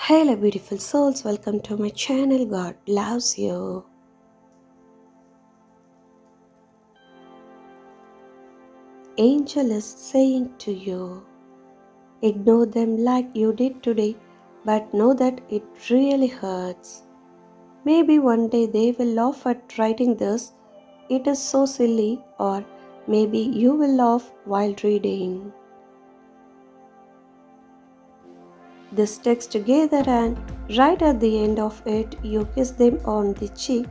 Hello, beautiful souls. Welcome to my channel. God loves you. Angel is saying to you, ignore them like you did today, but know that it really hurts. Maybe one day they will laugh at writing this. It is so silly, or maybe you will laugh while reading this text together, and right at the end of it, you kiss them on the cheek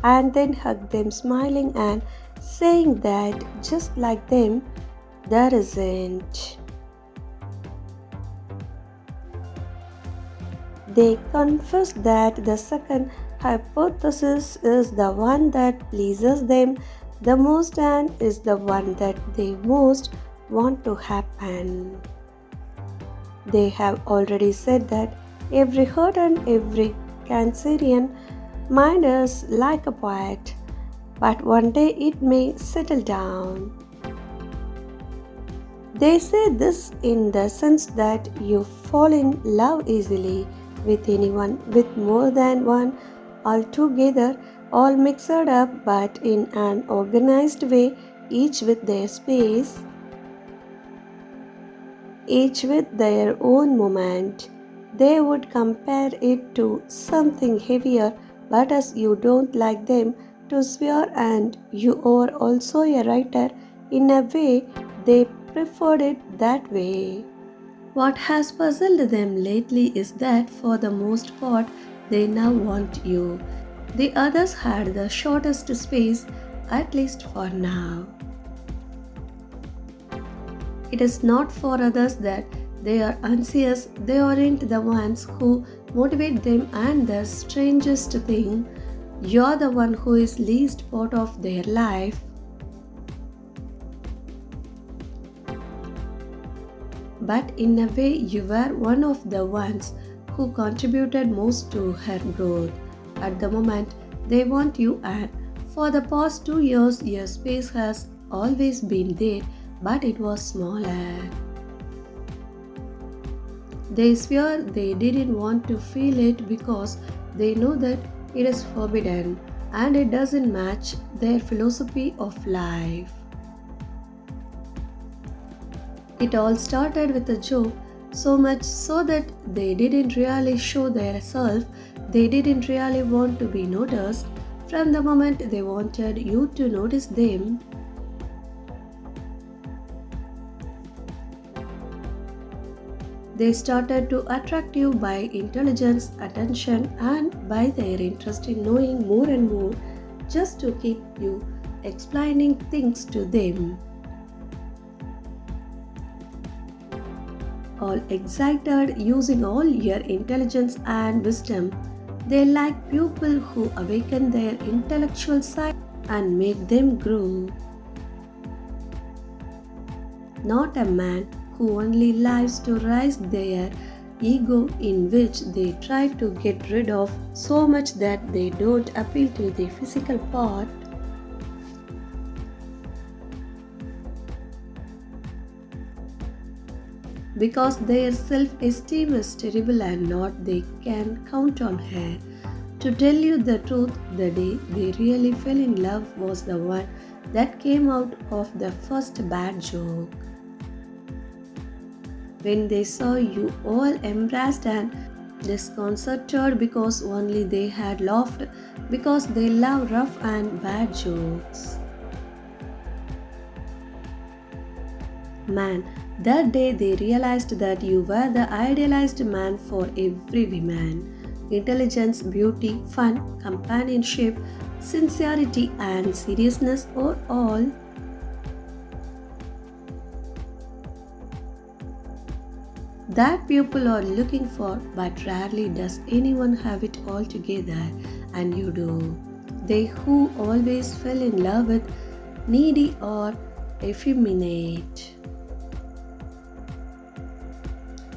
and then hug them, smiling and saying that just like them, there isn't. They confess that the second hypothesis is the one that pleases them the most and is the one that they most want to happen. They have already said that every hurt and every Cancerian mind is like a poet, but one day it may settle down. They say this in the sense that you fall in love easily with anyone, with more than one, all together, all mixed up, but in an organized way, each with their space, each with their own moment. They would compare it to something heavier, but as you don't like them to swear and you are also a writer, in a way they preferred it that way. What has puzzled them lately is that for the most part they now want you. The others had the shortest space, at least for now. It is not for others that they are anxious, they aren't the ones who motivate them, and the strangest thing, you're the one who is least part of their life. But in a way, you were one of the ones who contributed most to her growth. At the moment, they want you, and for the past 2 years, your space has always been there, but it was smaller. They swear they didn't want to feel it because they know that it is forbidden and it doesn't match their philosophy of life. It all started with a joke, so much so that they didn't really show their self, they didn't really want to be noticed. From the moment they wanted you to notice them, they started to attract you by intelligence, attention, and by their interest in knowing more and more, just to keep you explaining things to them. All excited, using all your intelligence and wisdom. They like people who awaken their intellectual side and make them grow. Not a man who only lives to raise their ego, in which they try to get rid of so much that they don't appeal to the physical part. Because their self-esteem is terrible and not they can count on her. To tell you the truth, the day they really fell in love was the one that came out of the first bad joke. When they saw you all embarrassed and disconcerted because only they had laughed, because they love rough and bad jokes. Man, that day they realized that you were the idealized man for every woman. Intelligence, beauty, fun, companionship, sincerity and seriousness are all. That people are looking for, but rarely does anyone have it all together, and you do. They who always fell in love with needy or effeminate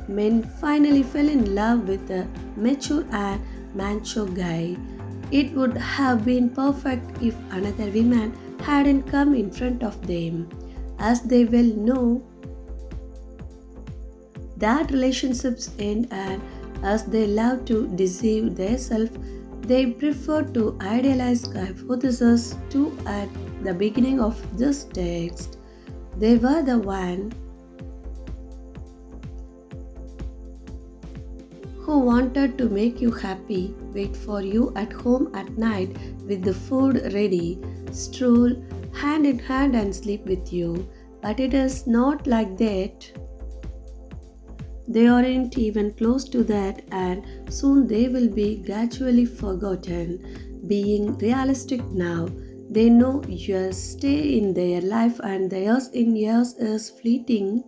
men finally fell in love with a mature and macho guy. It would have been perfect if another woman hadn't come in front of them. As they well know, that relationships end and as they love to deceive themselves. They prefer to idealize hypotheses too at the beginning of this text. They were the one who wanted to make you happy, wait for you at home at night with the food ready, stroll hand in hand and sleep with you. But it is not like that. They aren't even close to that, and soon they will be gradually forgotten. Being realistic now, they know your stay in their life and theirs in yours is fleeting.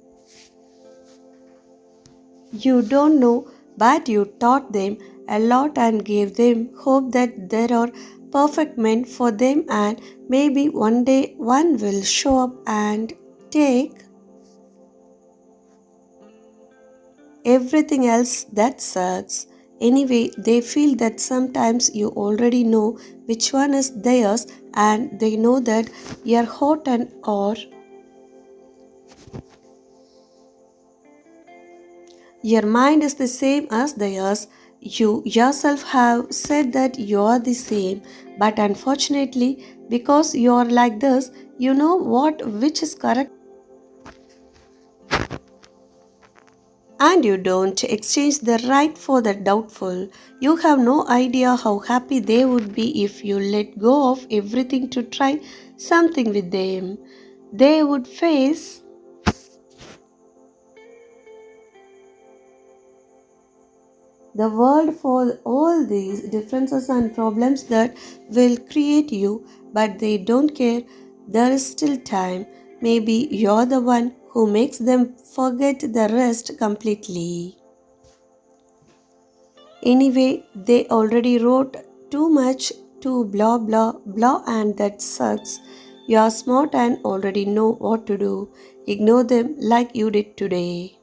You don't know, but you taught them a lot and gave them hope that there are perfect men for them, and maybe one day one will show up and take everything else that sucks. Anyway, they feel that sometimes you already know which one is theirs, and they know that you're hot and or your mind is the same as theirs. You yourself have said that you are the same, but unfortunately, because you are like this, you know what which is correct and you don't exchange the right for the doubtful. You have no idea how happy they would be if you let go of everything to try something with them. They would face the world for all these differences and problems that will create you, but they don't care. There is still time. Maybe you're the one who makes them forget the rest completely. Anyway, they already wrote too much to blah blah blah, and that sucks. You're smart and already know what to do. Ignore them like you did today.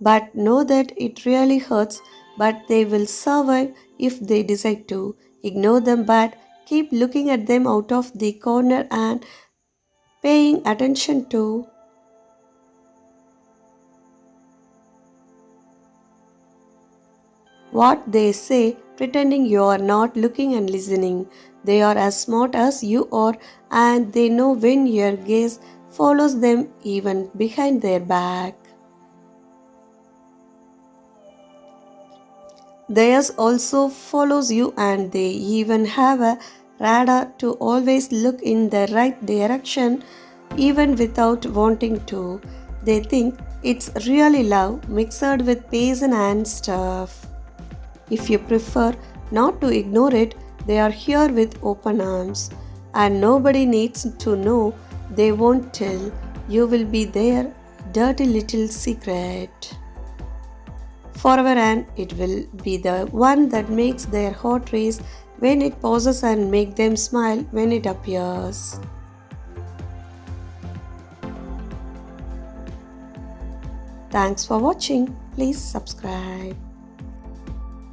But know that it really hurts, but they will survive if they decide to. Ignore them, but keep looking at them out of the corner and paying attention to what they say, pretending you are not looking and listening. They are as smart as you are, and they know when your gaze follows them even behind their back. Theirs also follows you, and they even have a radar to always look in the right direction even without wanting to. They think it's really love mixed with patience and stuff. If you prefer not to ignore it, they are here with open arms, and nobody needs to know. They won't tell. You will be their dirty little secret forever, and it will be the one that makes their heart race when it pauses and make them smile when it appears. Thanks for watching. Please subscribe.